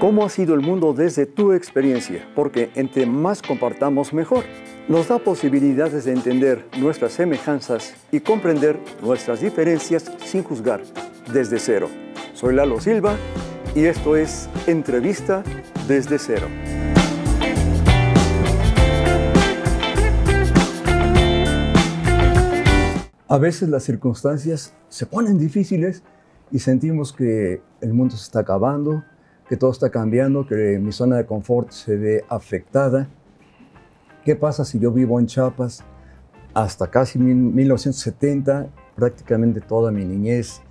¿Cómo ha sido el mundo desde tu experiencia? Porque entre más compartamos, mejor. Nos da posibilidades de entender nuestras semejanzas y comprender nuestras diferencias sin juzgar, desde cero. Soy Lalo Silva y esto es Entrevista desde Cero. A veces las circunstancias se ponen difíciles y sentimos que el mundo se está acabando, que todo está cambiando, que mi zona de confort se ve afectada. ¿Qué pasa si yo vivo en Chiapas hasta casi 1970? Prácticamente toda mi niñez,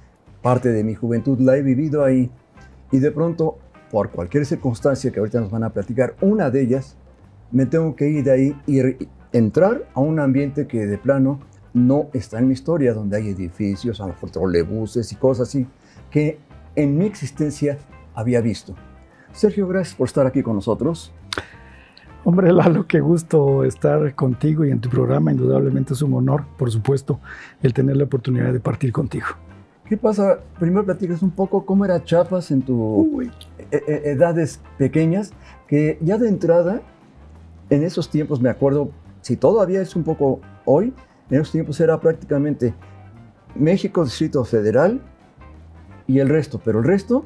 parte de mi juventud la he vivido ahí. Y de pronto, por cualquier circunstancia que ahorita nos van a platicar, una de ellas, me tengo que ir de ahí y entrar a un ambiente que de plano no está en mi historia, donde hay edificios, a lo mejor trolebuses y cosas así, que en mi existencia había visto. Sergio, gracias por estar aquí con nosotros. Hombre, Lalo, qué gusto estar contigo y en tu programa. Indudablemente es un honor, por supuesto, el tener la oportunidad de partir contigo. ¿Qué pasa? Primero platicas un poco cómo era Chiapas en tus edades pequeñas, que ya de entrada, en esos tiempos, me acuerdo, si todavía es un poco hoy, en esos tiempos era prácticamente México, Distrito Federal y el resto, pero el resto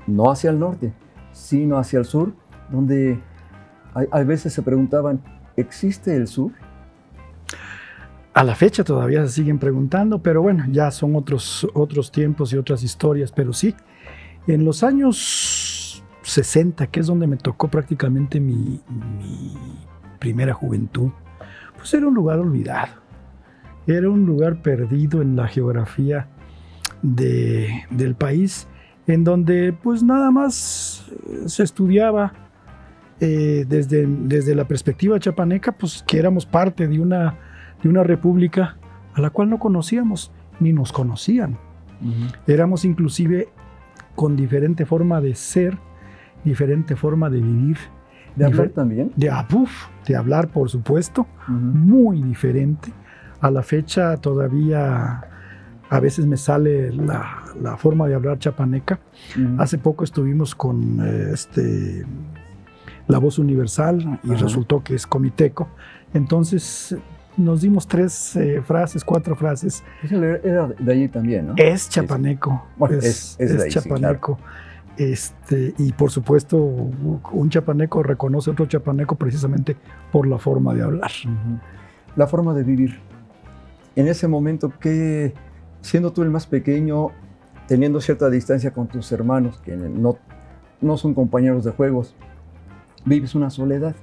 no hacia el norte, sino hacia el sur, donde hay veces se preguntaban, ¿existe el sur? A la fecha todavía se siguen preguntando, pero bueno, ya son otros tiempos y otras historias, pero sí, en los años 60, que es donde me tocó prácticamente mi primera juventud, pues era un lugar olvidado. Era un lugar perdido en la geografía del país, en donde pues nada más se estudiaba desde la perspectiva chapaneca, pues que éramos parte de una república a la cual no conocíamos, ni nos conocían. Éramos inclusive con diferente forma de ser, diferente forma de vivir. ¿De hablar también? De hablar, por supuesto, muy diferente. A la fecha todavía a veces me sale la forma de hablar chapaneca. Hace poco estuvimos con La Voz Universal y resultó que es comiteco. Entonces nos dimos 4 frases. Era de allí también, ¿no? Es chapaneco. Sí. Bueno, es de ahí, chapaneco. Sí, claro. Y por supuesto, un chapaneco reconoce a otro chapaneco precisamente por la forma de hablar. La forma de vivir. En ese momento, que siendo tú el más pequeño, teniendo cierta distancia con tus hermanos, que no son compañeros de juegos, vives una soledad,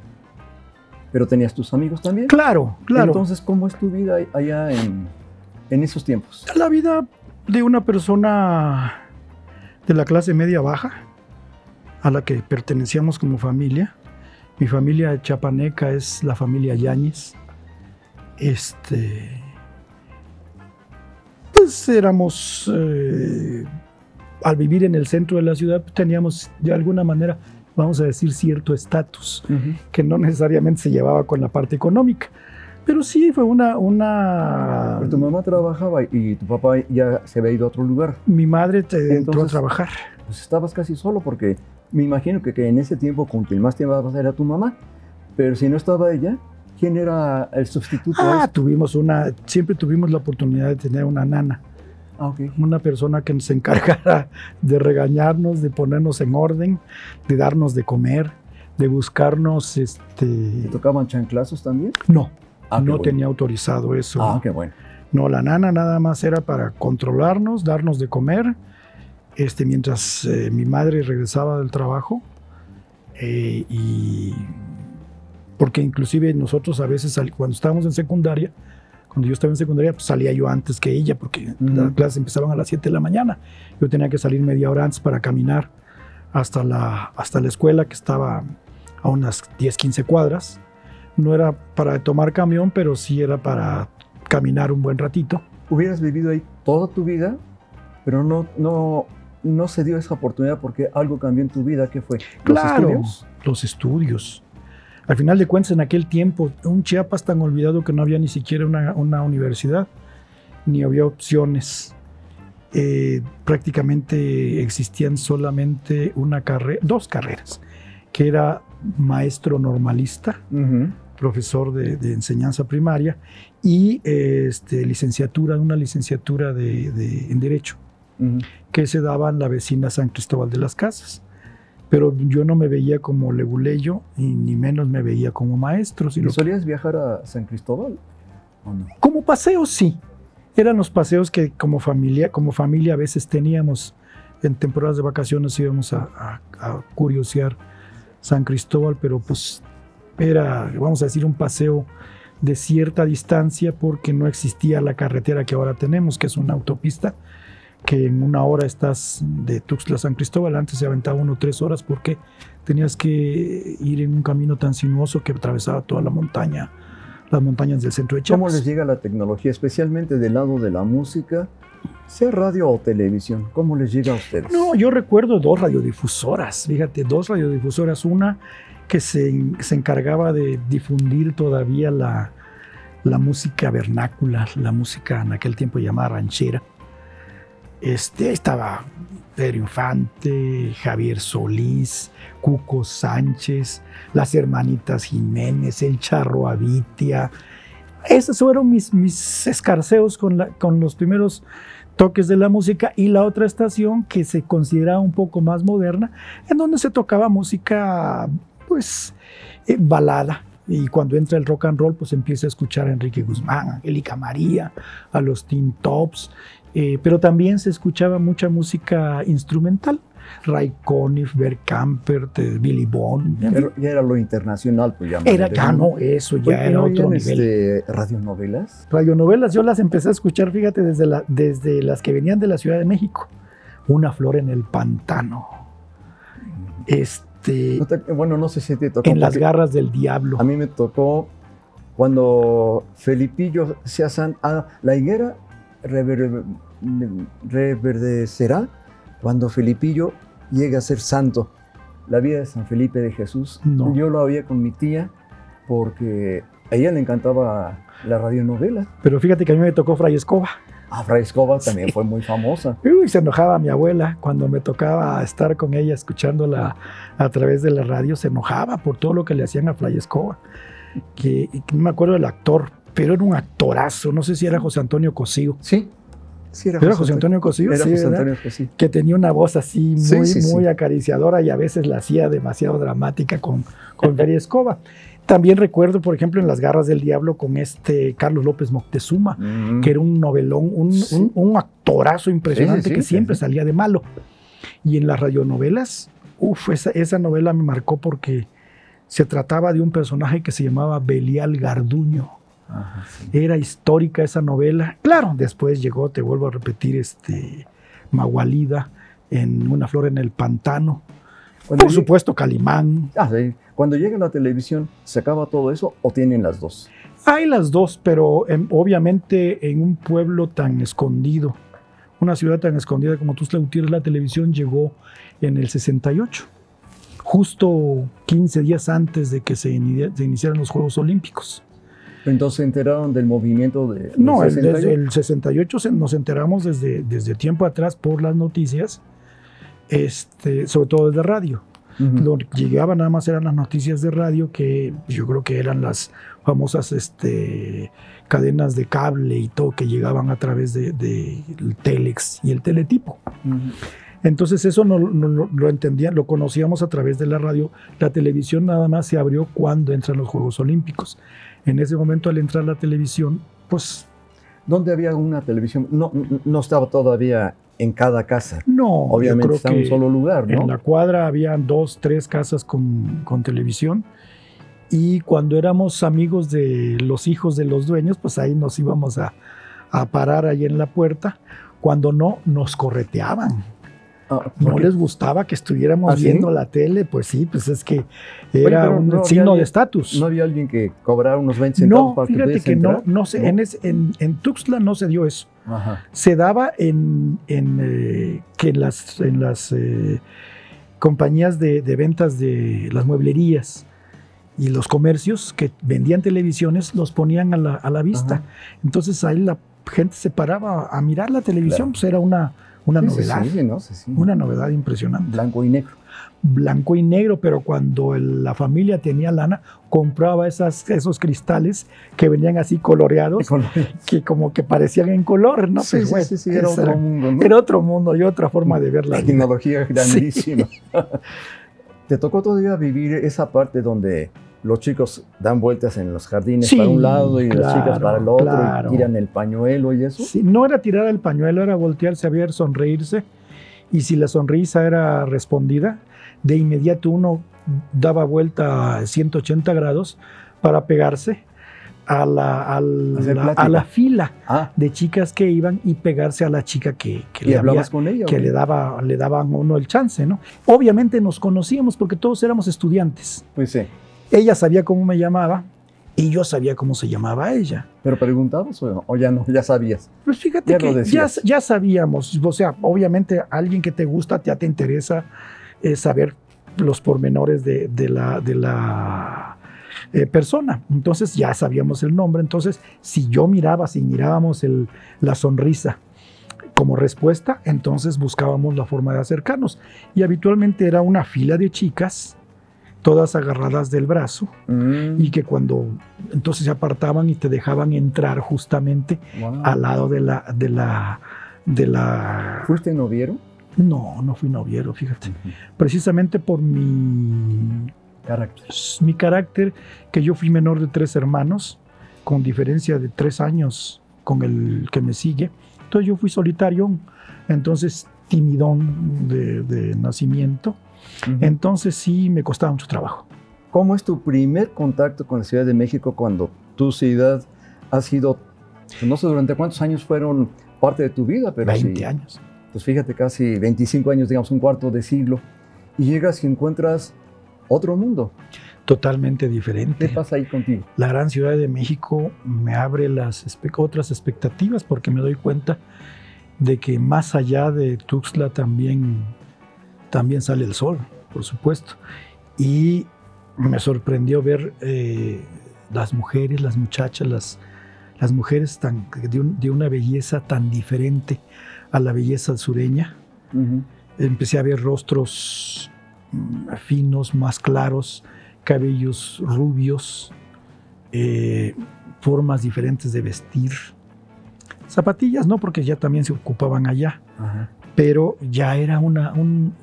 pero tenías tus amigos también. Claro. Entonces, ¿cómo es tu vida allá en esos tiempos? La vida de una persona de la clase media baja, a la que pertenecíamos como familia. Mi familia chapaneca es la familia Yáñez. Pues éramos, al vivir en el centro de la ciudad, teníamos de alguna manera, vamos a decir, cierto estatus, que no necesariamente se llevaba con la parte económica. Pero sí fue Pero tu mamá trabajaba y tu papá ya se había ido a otro lugar. Mi madre entró a trabajar. Pues estabas casi solo, porque me imagino que en ese tiempo con quien más tiempo era tu mamá. Pero si no estaba ella, ¿quién era el sustituto? Siempre tuvimos la oportunidad de tener una nana. Okay. Una persona que nos encargara de regañarnos, de ponernos en orden, de darnos de comer, de buscarnos. ¿Te tocaban chanclazos también? No, no bueno. tenía autorizado eso. Qué bueno. No, la nana nada más era para controlarnos, darnos de comer, mientras mi madre regresaba del trabajo. Porque inclusive nosotros a veces, cuando estábamos en secundaria, cuando yo estaba en secundaria, pues salía yo antes que ella, porque las clases empezaban a las 7 de la mañana. Yo tenía que salir media hora antes para caminar hasta la escuela, que estaba a unas 10, 15 cuadras. No era para tomar camión, pero sí era para caminar un buen ratito. Hubieras vivido ahí toda tu vida, pero no se dio esa oportunidad porque algo cambió en tu vida. ¿Qué fue? Claro, los estudios. Al final de cuentas, en aquel tiempo, un Chiapas tan olvidado que no había ni siquiera una universidad, ni había opciones. prácticamente existían solamente dos carreras, que era maestro normalista, profesor de enseñanza primaria, y una licenciatura en Derecho, que se daba en la vecina San Cristóbal de las Casas. Pero yo no me veía como leguleyo y ni menos me veía como maestro. ¿Y solías viajar a San Cristóbal o no? Como paseos, sí. Eran los paseos que como familia a veces teníamos. En temporadas de vacaciones íbamos a curiosear San Cristóbal, pero pues era, vamos a decir, un paseo de cierta distancia porque no existía la carretera que ahora tenemos, que es una autopista, que en 1 hora estás de Tuxtla a San Cristóbal. Antes se aventaba 1 o 3 horas porque tenías que ir en un camino tan sinuoso que atravesaba toda la montaña, las montañas del centro de Chiapas. ¿Cómo les llega la tecnología, especialmente del lado de la música, sea radio o televisión? ¿Cómo les llega a ustedes? No, yo recuerdo 2 radiodifusoras, fíjate, 2 radiodifusoras. Una que se encargaba de difundir todavía la música vernácula, la música en aquel tiempo llamada ranchera. Estaba Pedro Infante, Javier Solís, Cuco Sánchez, las hermanitas Jiménez, el Charro Avitia. Esos fueron mis escarceos con los primeros toques de la música. Y la otra estación que se consideraba un poco más moderna, en donde se tocaba música, pues, balada. Y cuando entra el rock and roll, pues empieza a escuchar a Enrique Guzmán, Angélica María, a los Teen Tops. Pero también se escuchaba mucha música instrumental. Ray Conniff, Bert Kaempert, Billy Bond. Ya era lo internacional, pues ya. Eso ya era otro nivel. ¿Radionovelas? Radionovelas yo las empecé a escuchar, fíjate, desde las que venían de la Ciudad de México. Una flor en el pantano. Bueno, no sé si te tocó. En las garras del diablo. A mí me tocó cuando Felipillo se asan. La higuera reverdecerá cuando Felipillo llegue a ser santo. La vida de San Felipe de Jesús. No. Yo lo había con mi tía porque a ella le encantaba la radionovela. Pero fíjate que a mí me tocó Fray Escoba. Fray Escoba también fue muy famosa. Uy, se enojaba mi abuela cuando me tocaba estar con ella escuchándola a través de la radio. Se enojaba por todo lo que le hacían a Fray Escoba. Que no me acuerdo del actor, pero era un actorazo. No sé si era José Antonio Cosío. Sí era José Antonio Cosío. Era sí, José Antonio Cosío. Que tenía una voz así muy acariciadora y a veces la hacía demasiado dramática con Fray Escoba. También recuerdo, por ejemplo, en Las garras del diablo con Carlos López Moctezuma, que era un novelón, un actorazo impresionante que siempre salía de malo. Y en las radionovelas, esa novela me marcó porque se trataba de un personaje que se llamaba Belial Garduño. Ajá, sí. Era histórica esa novela. Claro, después llegó, te vuelvo a repetir, Magualida en Una flor en el pantano. Por supuesto, Calimán. Sí. Cuando llega la televisión, ¿se acaba todo eso o tienen las dos? Hay las dos, pero obviamente en un pueblo tan escondido, una ciudad tan escondida como Tuxtla Gutiérrez, la televisión llegó en el 68, justo 15 días antes de que se iniciaran los Juegos Olímpicos. Entonces se enteraron del movimiento de... No, desde el 68 nos enteramos desde tiempo atrás por las noticias, sobre todo desde radio. Lo que llegaba nada más eran las noticias de radio, que yo creo que eran las famosas cadenas de cable y todo, que llegaban a través del Telex y el Teletipo. Entonces eso no lo entendían, lo conocíamos a través de la radio. La televisión nada más se abrió cuando entran los Juegos Olímpicos. En ese momento, al entrar la televisión, pues... ¿Dónde había una televisión? No estaba todavía en cada casa. No, obviamente está en un solo lugar, ¿no? En la cuadra habían 2, 3 casas con televisión. Y cuando éramos amigos de los hijos de los dueños, pues ahí nos íbamos a parar ahí en la puerta. Cuando no, nos correteaban. No les gustaba que estuviéramos viendo la tele, pues sí, pues es que era un signo de estatus. ¿No había alguien que cobrara unos 20 centavos para que fíjate que entrar? No sé, en Tuxtla no se dio eso. Ajá. Se daba que en las compañías de ventas de las mueblerías y los comercios que vendían televisiones los ponían a la vista. Ajá. Entonces ahí gente se paraba a mirar la televisión, pues era una novedad. Una novedad impresionante. Blanco y negro. Blanco y negro, pero cuando la familia tenía lana, compraba esos cristales que venían así coloreados, que como que parecían en color, ¿no? Sí, era otro mundo, ¿no? Era otro mundo y otra forma de ver la tecnología grandísima. Sí. ¿Te tocó todavía vivir esa parte donde los chicos dan vueltas en los jardines para un lado y las chicas para el otro y tiran el pañuelo y eso? Sí, no era tirar el pañuelo, era voltearse a ver, sonreírse, y si la sonrisa era respondida, de inmediato uno daba vuelta a 180 grados para pegarse a la fila de chicas que iban y pegarse a la chica que con ella, que le daban a uno el chance, ¿no? Obviamente nos conocíamos porque todos éramos estudiantes. Pues sí. Ella sabía cómo me llamaba y yo sabía cómo se llamaba ella. ¿Pero preguntabas o ya no? ¿Ya sabías? Pues fíjate que ya sabíamos. O sea, obviamente alguien que te gusta, ya te interesa saber los pormenores de la persona. Entonces ya sabíamos el nombre. Entonces, si mirábamos la sonrisa como respuesta, entonces buscábamos la forma de acercarnos. Y habitualmente era una fila de chicas, todas agarradas del brazo, y que cuando entonces se apartaban y te dejaban entrar justamente al lado de la... ¿Fuiste noviero? No fui noviero, fíjate. Precisamente por mi carácter, que yo fui menor de 3 hermanos, con diferencia de 3 años con el que me sigue. Entonces yo fui solitario, entonces timidón de nacimiento. Entonces sí me costaba mucho trabajo. ¿Cómo es tu primer contacto con la Ciudad de México cuando tu ciudad ha sido, no sé durante cuántos años fueron parte de tu vida? Pero 20 años. Pues fíjate, casi 25 años, digamos un cuarto de siglo, y llegas y encuentras otro mundo. Totalmente diferente. ¿Qué pasa ahí contigo? La gran Ciudad de México me abre otras expectativas porque me doy cuenta de que más allá de Tuxtla también sale el sol, por supuesto. Y me sorprendió ver las mujeres, las muchachas, las mujeres de una belleza tan diferente a la belleza sureña. Empecé a ver rostros finos, más claros, cabellos rubios, formas diferentes de vestir. Zapatillas no, porque ya también se ocupaban allá. Pero ya era un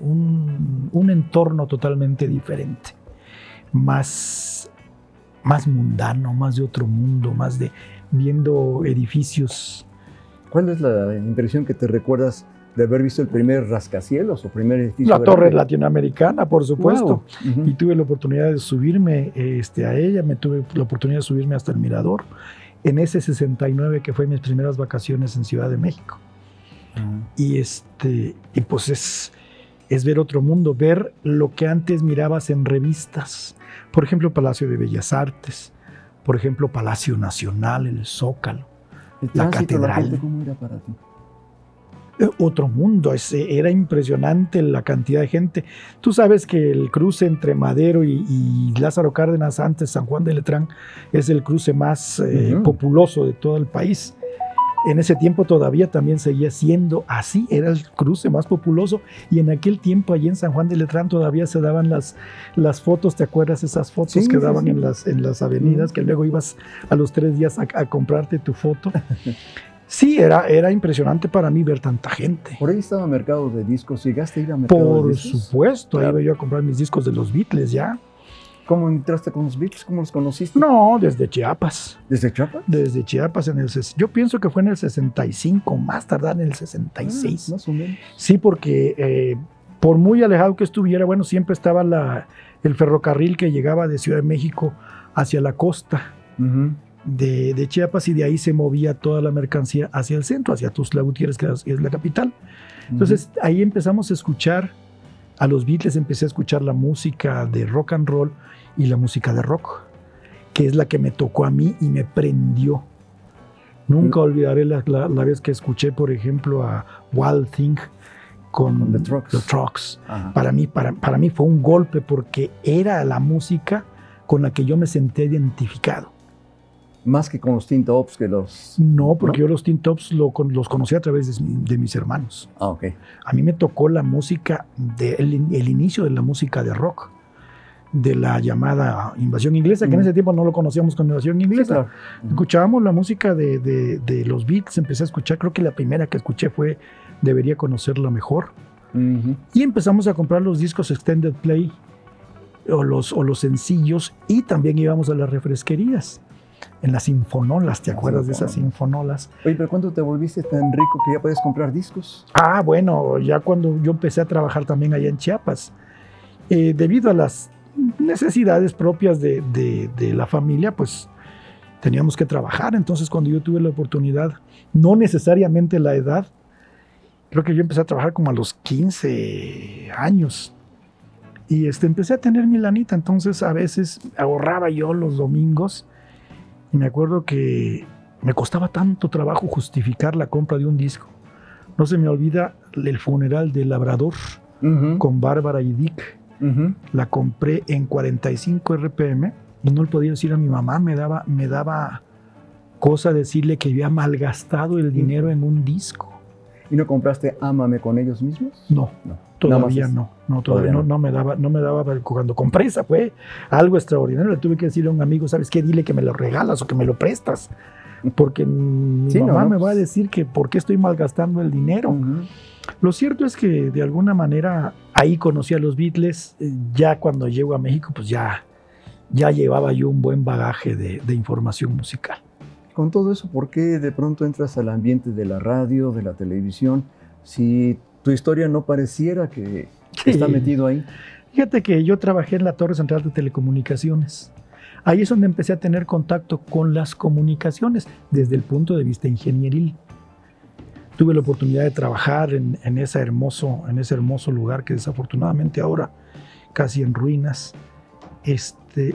entorno totalmente diferente, más mundano, más de otro mundo, más de viendo edificios. ¿Cuál es la impresión que te recuerdas de haber visto el primer rascacielos o primer edificio? La Torre Latinoamericana, por supuesto. Wow. Y tuve la oportunidad de subirme a ella, tuve la oportunidad de subirme hasta el Mirador, en ese 69 que fue mis primeras vacaciones en Ciudad de México. Y pues es ver otro mundo, ver lo que antes mirabas en revistas. Por ejemplo, Palacio de Bellas Artes, por ejemplo, Palacio Nacional, el Zócalo, la Catedral. ¿La gente cómo era para ti? Otro mundo, era impresionante la cantidad de gente. Tú sabes que el cruce entre Madero y Lázaro Cárdenas, antes San Juan de Letrán, es el cruce más populoso de todo el país. En ese tiempo todavía también seguía siendo así, era el cruce más populoso, y en aquel tiempo allí en San Juan de Letrán todavía se daban las fotos. ¿Te acuerdas esas fotos que daban en las avenidas, que luego ibas a los 3 días a comprarte tu foto? Sí, era impresionante para mí ver tanta gente. Por ahí estaba Mercado de Discos. ¿Llegaste a ir a Mercado de Discos? Por supuesto, ahí iba yo a comprar mis discos de los Beatles ya. ¿Cómo entraste con los Beatles? ¿Cómo los conociste? No, desde Chiapas. ¿Desde Chiapas? Desde Chiapas. Yo pienso que fue en el 65, más tardar en el 66. Más o menos. Sí, porque por muy alejado que estuviera, bueno, siempre estaba el ferrocarril que llegaba de Ciudad de México hacia la costa de Chiapas, y de ahí se movía toda la mercancía hacia el centro, hacia Tuxtla Gutiérrez, que es la capital. Entonces ahí empezamos a escuchar a los Beatles, empecé a escuchar la música de rock and roll y la música de rock, que es la que me tocó a mí y me prendió. Nunca olvidaré la vez que escuché, por ejemplo, a Wild Thing con The Trucks. Para mí fue un golpe, porque era la música con la que yo me sentí identificado. Más que con los Teen Tops, que los... No, porque yo los Teen Tops los conocí a través de mis hermanos. Ah, ok. A mí me tocó la música, el inicio de la música de rock, de la llamada Invasión Inglesa, que en ese tiempo no lo conocíamos como Invasión Inglesa. Sí, claro. Escuchábamos la música de los Beatles, empecé a escuchar, creo que la primera que escuché fue Debería Conocerla Mejor. Y empezamos a comprar los discos Extended Play o los sencillos, y también íbamos a las refresquerías, en las sinfonolas, ¿te acuerdas de esas sinfonolas? Oye, pero ¿cuándo te volviste tan rico que ya puedes comprar discos? Ah, bueno, ya cuando yo empecé a trabajar también allá en Chiapas, debido a las necesidades propias de la familia, pues teníamos que trabajar. Entonces, cuando yo tuve la oportunidad, no necesariamente la edad, creo que yo empecé a trabajar como a los 15 años, y empecé a tener mi lanita. Entonces a veces ahorraba yo los domingos, y me acuerdo que me costaba tanto trabajo justificar la compra de un disco. No se me olvida el funeral de Labrador con Bárbara y Dick. La compré en 45 RPM y no le podía decir a mi mamá, me daba cosa decirle que había malgastado el dinero en un disco. ¿Y no compraste Ámame con ellos mismos? No. Todavía no. Todavía no me daba. Cuando compré esa fue algo extraordinario. Le tuve que decirle a un amigo, ¿sabes qué? Dile que me lo regalas o que me lo prestas, porque mi mamá me va a decir que por qué estoy malgastando el dinero. Lo cierto es que de alguna manera ahí conocí a los Beatles. Ya cuando llego a México, pues ya llevaba yo un buen bagaje de información musical. Con todo eso, ¿por qué de pronto entras al ambiente de la radio, de la televisión, si tu historia no pareciera que está metido ahí? Fíjate que yo trabajé en la Torre Central de Telecomunicaciones. Ahí es donde empecé a tener contacto con las comunicaciones desde el punto de vista ingenieril. Tuve la oportunidad de trabajar en ese hermoso lugar que desafortunadamente ahora casi en ruinas,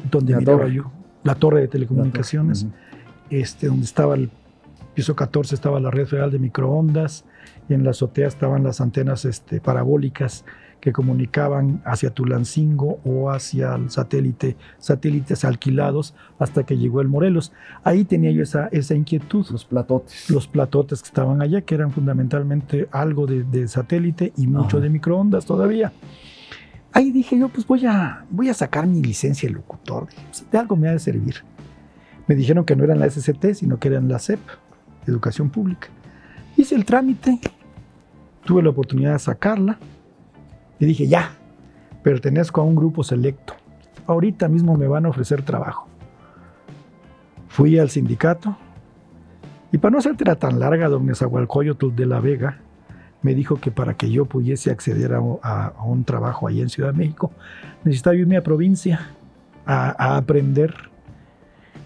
donde miraba yo la Torre de Telecomunicaciones. Donde estaba el piso 14 estaba la red federal de microondas, y en la azotea estaban las antenas parabólicas que comunicaban hacia Tulancingo o hacia el satélites alquilados hasta que llegó el Morelos. Ahí tenía yo esa inquietud. Los platotes. Los platotes que estaban allá, que eran fundamentalmente algo de satélite y mucho de microondas todavía. Ahí dije yo, pues voy a sacar mi licencia de locutor. De algo me ha de servir. Me dijeron que no era en la SCT, sino que era en la SEP, Educación Pública. Hice el trámite, tuve la oportunidad de sacarla y dije, ya, pertenezco a un grupo selecto. Ahorita mismo me van a ofrecer trabajo. Fui al sindicato y, para no hacértela tan larga, don Nezahualcóyotl de la Vega me dijo que para que yo pudiese acceder a un trabajo allá en Ciudad de México, necesitaba irme a provincia a aprender.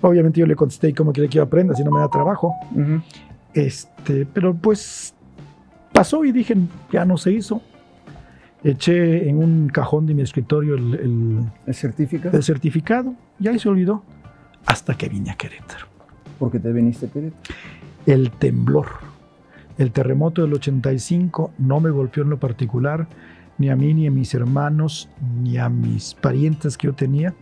Obviamente yo le contesté, ¿cómo quiere que yo aprenda si no me da trabajo? Pero pues pasó y dije, ya no se hizo. Eché en un cajón de mi escritorio el certificado, y ahí se olvidó, hasta que vine a Querétaro. ¿Por qué te viniste a Querétaro? El temblor, el terremoto del 85 no me golpeó en lo particular, ni a mí, ni a mis hermanos, ni a mis parientes que yo tenía,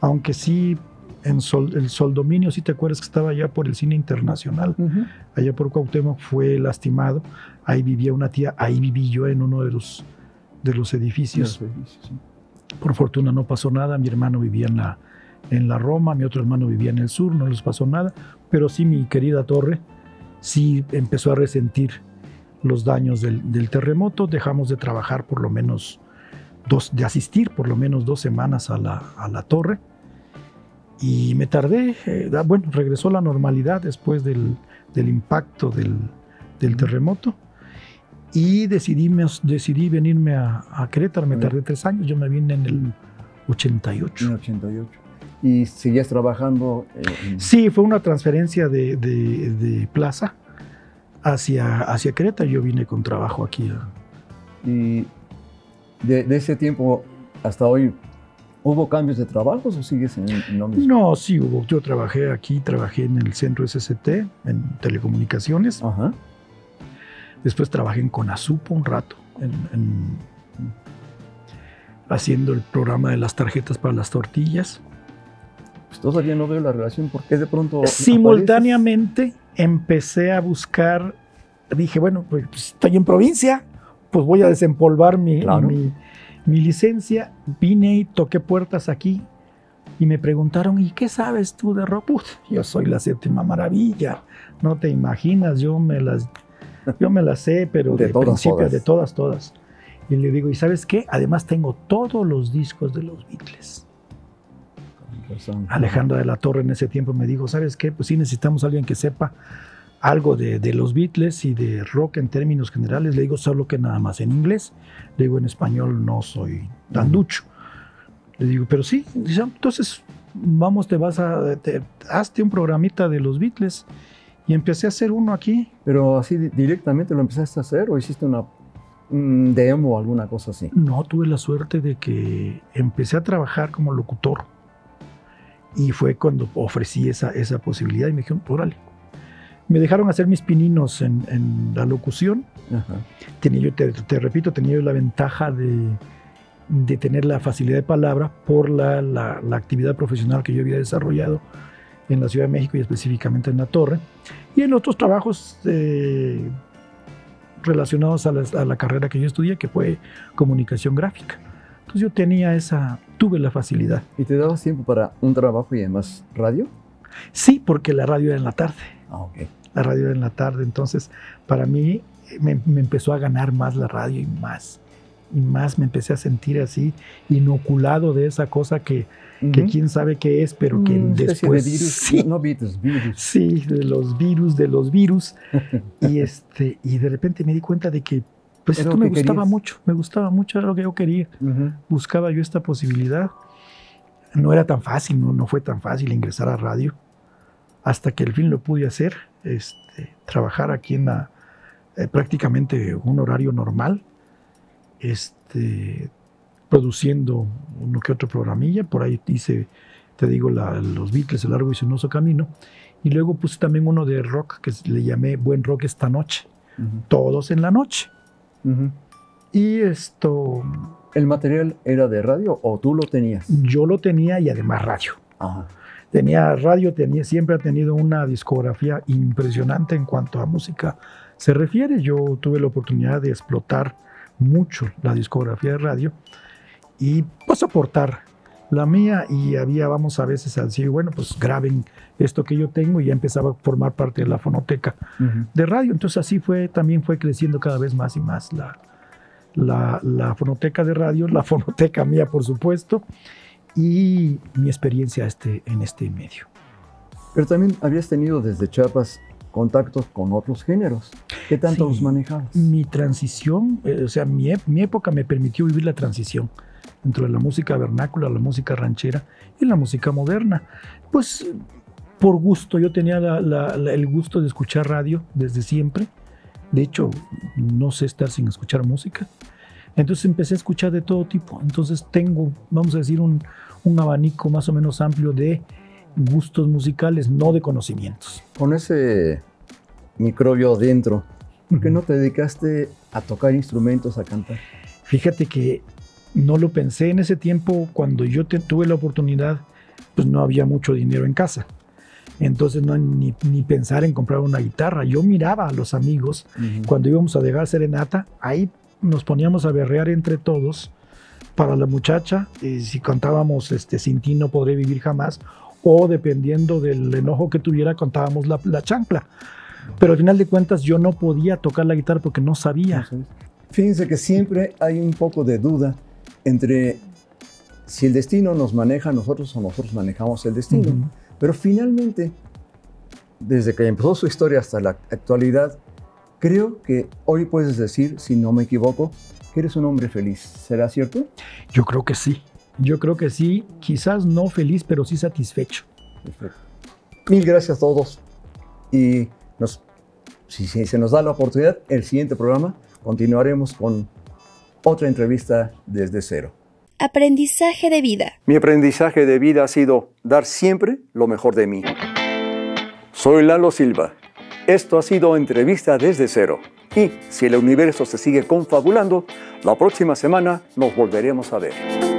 aunque sí. El Soldominio, si te acuerdas que estaba allá por el Cine Internacional, allá por Cuauhtémoc, fue lastimado. Ahí vivía una tía, ahí viví yo en uno de los edificios. Por fortuna no pasó nada. Mi hermano vivía en la Roma, mi otro hermano vivía en el sur, no les pasó nada. Pero sí, mi querida torre sí empezó a resentir los daños del terremoto. Dejamos de trabajar por lo menos de asistir por lo menos 2 semanas a la torre. Y me tardé, regresó la normalidad después del impacto del terremoto, y decidí venirme a Querétaro. Me tardé 3 años, yo me vine en el 88. En el 88. ¿Y seguías trabajando? Sí, fue una transferencia de plaza hacia Querétaro. Yo vine con trabajo aquí. ¿Y de ese tiempo hasta hoy hubo cambios de trabajos o sigues en lo mismo? No, sí hubo. Yo trabajé en el centro SCT, en telecomunicaciones. Después trabajé en Conasupo un rato, haciendo el programa de las tarjetas para las tortillas. Pues todavía no veo la relación, ¿por qué de pronto simultáneamente empecé a buscar, dije, bueno, pues estoy en provincia, pues voy a desempolvar mi licencia. Vine y toqué puertas aquí y me preguntaron, ¿y qué sabes tú de rock? Yo soy la séptima maravilla, no te imaginas, yo me las sé, pero de principio, de todas. Y le digo, ¿y sabes qué? Además tengo todos los discos de los Beatles. Alejandra de la Torre en ese tiempo me dijo, ¿sabes qué? Pues sí necesitamos a alguien que sepa algo de los Beatles y de rock en términos generales. Le digo, solo que nada más en inglés. Le digo, en español no soy tan ducho. Le digo, pero sí. Dice, entonces, vamos, hazte un programita de los Beatles. Y empecé a hacer uno aquí. ¿Pero así directamente lo empezaste a hacer o hiciste un demo o alguna cosa así? No, tuve la suerte de que empecé a trabajar como locutor. Y fue cuando ofrecí esa posibilidad y me dijeron, órale. Me dejaron hacer mis pininos en la locución. Ajá. Te repito, tenía yo la ventaja de tener la facilidad de palabra por la actividad profesional que yo había desarrollado en la Ciudad de México y específicamente en La Torre. Y en otros trabajos relacionados a la carrera que yo estudié, que fue comunicación gráfica. Entonces yo tuve la facilidad. ¿Y te dabas tiempo para un trabajo y además radio? Sí, porque la radio era en la tarde. Ah, ok. La radio era en la tarde, entonces para mí me empezó a ganar más la radio y más me empecé a sentir así inoculado de esa cosa que quién sabe qué es, pero que después... De virus, sí, no virus. Sí, de los virus. Y de repente me di cuenta de que pues esto me gustaba mucho, era lo que yo quería. Buscaba yo esta posibilidad. No era tan fácil, no fue tan fácil ingresar a radio, hasta que al fin lo pude hacer, trabajar aquí en prácticamente un horario normal, produciendo uno que otro programilla. Por ahí hice, te digo, los Beatles, El largo y sinuoso camino, y luego puse también uno de rock que le llamé Buen Rock esta noche, todos en la noche. Y ¿El material era de radio o tú lo tenías? Yo lo tenía y además radio. Ajá. Tenía radio, siempre ha tenido una discografía impresionante en cuanto a música se refiere. Yo tuve la oportunidad de explotar mucho la discografía de radio y pues aportar la mía, y vamos a veces a decir, bueno, pues graben esto que yo tengo, y ya empezaba a formar parte de la fonoteca de radio. Entonces así también fue creciendo cada vez más y más la fonoteca de radio, la fonoteca mía, por supuesto, y mi experiencia en este medio. Pero también habías tenido desde Chiapas contactos con otros géneros. ¿Qué tanto los manejabas? Mi transición, mi época me permitió vivir la transición entre la música vernácula, la música ranchera y la música moderna. Pues por gusto, yo tenía el gusto de escuchar radio desde siempre. De hecho, no sé estar sin escuchar música. Entonces empecé a escuchar de todo tipo. Entonces tengo, vamos a decir, un abanico más o menos amplio de gustos musicales, no de conocimientos. Con ese microbio dentro, ¿por qué no te dedicaste a tocar instrumentos, a cantar? Fíjate que no lo pensé en ese tiempo. Cuando yo tuve la oportunidad, pues no había mucho dinero en casa. Entonces ni pensar en comprar una guitarra. Yo miraba a los amigos cuando íbamos a dejar serenata, ahí nos poníamos a berrear entre todos para la muchacha, si cantábamos Sin ti no podré vivir jamás, o dependiendo del enojo que tuviera, cantábamos la chancla. Pero al final de cuentas yo no podía tocar la guitarra porque no sabía. Fíjense que siempre hay un poco de duda entre si el destino nos maneja a nosotros o nosotros manejamos el destino. Pero finalmente, desde que empezó su historia hasta la actualidad, creo que hoy puedes decir, si no me equivoco, que eres un hombre feliz. ¿Será cierto? Yo creo que sí. Yo creo que sí. Quizás no feliz, pero sí satisfecho. Perfecto. Mil gracias a todos. Y si se nos da la oportunidad, el siguiente programa continuaremos con otra entrevista desde cero. Aprendizaje de vida. Mi aprendizaje de vida ha sido dar siempre lo mejor de mí. Soy Lalo Silva. Esto ha sido Entrevista desde cero. Y si el universo se sigue confabulando, la próxima semana nos volveremos a ver.